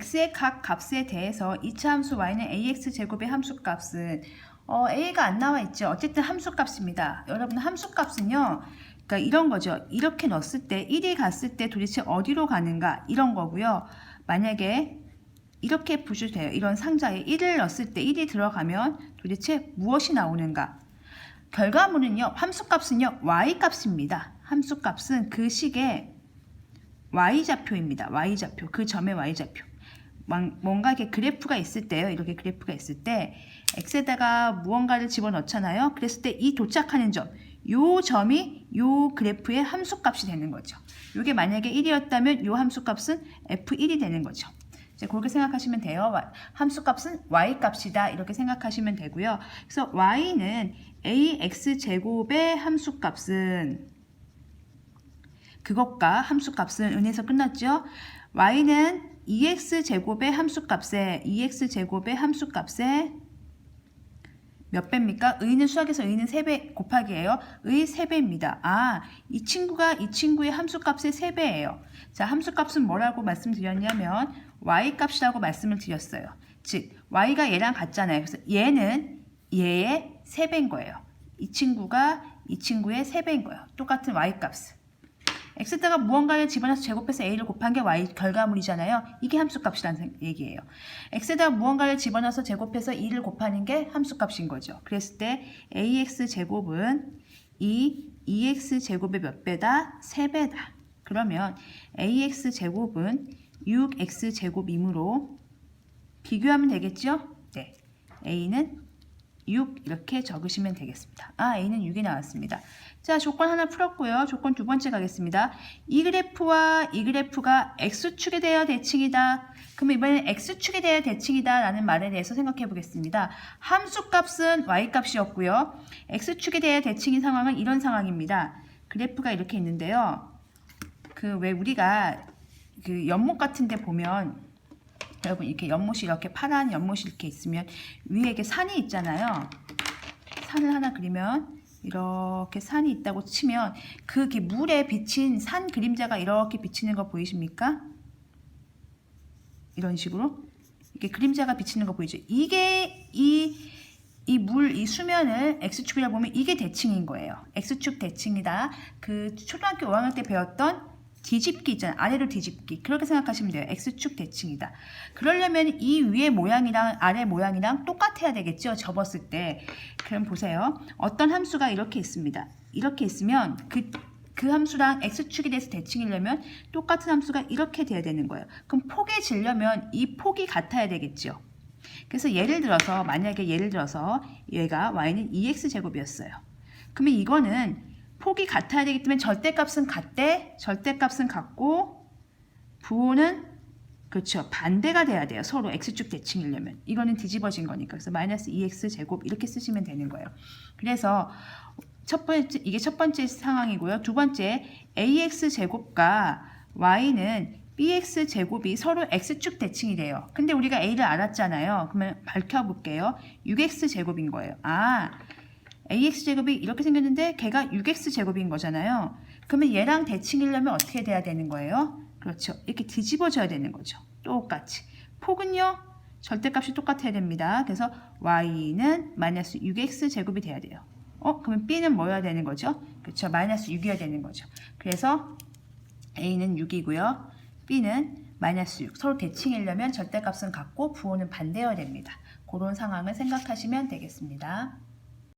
x의 각 값에 대해서 2차 함수 y는 ax제곱의 함수값은 a가 안 나와 있죠. 어쨌든 함수값입니다. 여러분 함수값은요. 그러니까 이런 거죠. 이렇게 넣었을 때 1이 갔을 때 도대체 어디로 가는가 이런 거고요. 만약에 이렇게 보셔도 돼요. 이런 상자에 1을 넣었을 때 1이 들어가면 도대체 무엇이 나오는가. 결과물은요. 함수값은요. y값입니다. 함수값은 그 식의 y좌표입니다. y좌표. 그 점의 y좌표. 뭔가 이렇게 그래프가 있을 때요. 이렇게 그래프가 있을 때 x에다가 무언가를 집어넣잖아요. 그랬을 때 이 도착하는 점, 요 점이 요 그래프의 함수값이 되는 거죠. 이게 만약에 1이었다면 요 함수값은 f1이 되는 거죠. 이제 그렇게 생각하시면 돼요. 함수값은 y값이다. 이렇게 생각하시면 되고요. 그래서 y는 ax제곱의 함수값은 그것과 함수값은 은에서 끝났죠. y는 2x제곱의 함수값에 몇 배입니까? 의는 수학에서 의는 3배 곱하기예요. 의 3배입니다. 아, 이 친구의 함수값의 3배예요. 자, 함수값은 뭐라고 말씀드렸냐면 y값이라고 말씀을 드렸어요. 즉, y가 얘랑 같잖아요. 그래서 얘는 얘의 3배인 거예요. 이 친구가 이 친구의 3배인 거예요. 똑같은 y값은. x에다가 무언가를 집어넣어서 제곱해서 a를 곱한 게 y 결과물이잖아요. 이게 함수값이라는 얘기예요. x에다가 무언가를 집어넣어서 제곱해서 2를 곱하는 게 함수값인 거죠. 그랬을 때 ax제곱은 이 2x제곱의 몇 배다? 3배다. 그러면 ax제곱은 6x제곱이므로 비교하면 되겠죠? 네. a는 6 이렇게 적으시면 되겠습니다. 아, a는 6이 나왔습니다. 자, 조건 하나 풀었고요. 조건 두 번째 가겠습니다. 이 그래프와 이 그래프가 x축에 대하여 대칭이다. 그럼 이번에는 x축에 대하여 대칭이다 라는 말에 대해서 생각해 보겠습니다. 함수값은 y값이었고요. x축에 대하여 대칭인 상황은 이런 상황입니다. 그래프가 이렇게 있는데요. 왜 우리가 그 연못 같은 데 보면 여러분 이렇게 연못이 이렇게 파란 연못이 이렇게 있으면 위에 이렇게 산이 있잖아요. 산을 하나 그리면 이렇게 산이 있다고 치면 그게 물에 비친 산 그림자가 이렇게 비치는 거 보이십니까? 이런 식으로 이렇게 그림자가 비치는 거 보이죠? 이게 이 수면을 x축이라고 보면 이게 대칭인 거예요. x축 대칭이다. 그 초등학교 5학년 때 배웠던 뒤집기 있잖아요. 아래로 뒤집기. 그렇게 생각하시면 돼요. x축 대칭이다. 그러려면 이 위의 모양이랑 아래 모양이랑 똑같아야 되겠죠. 접었을 때. 그럼 보세요. 어떤 함수가 이렇게 있습니다. 이렇게 있으면 그 함수랑 x축에 대해서 대칭이려면 똑같은 함수가 이렇게 돼야 되는 거예요. 그럼 폭에 지려면 이 폭이 같아야 되겠죠. 그래서 만약에 예를 들어서 얘가 y는 2x제곱이었어요. 그러면 이거는 폭이 같아야 되기 때문에 절대값은 같대. 절대값은 같고 부호는 그렇죠. 반대가 돼야 돼요. 서로 x축 대칭이려면. 이거는 뒤집어진 거니까. 그래서 마이너스 2x제곱 이렇게 쓰시면 되는 거예요. 그래서 이게 첫 번째 상황이고요. 두 번째 ax제곱과 y는 bx제곱이 서로 x축 대칭이래요. 근데 우리가 a를 알았잖아요. 그러면 밝혀볼게요. 6x제곱인 거예요. 아, ax제곱이 이렇게 생겼는데 걔가 6x제곱인 거잖아요. 그러면 얘랑 대칭이려면 어떻게 돼야 되는 거예요? 그렇죠. 이렇게 뒤집어져야 되는 거죠. 똑같이. 폭은요. 절대값이 똑같아야 됩니다. 그래서 y는 마이너스 6x제곱이 돼야 돼요. 그러면 b는 뭐여야 되는 거죠? 그렇죠. 마이너스 6이어야 되는 거죠. 그래서 a는 6이고요. b는 마이너스 6. 서로 대칭이려면 절대값은 같고 부호는 반대여야 됩니다. 그런 상황을 생각하시면 되겠습니다.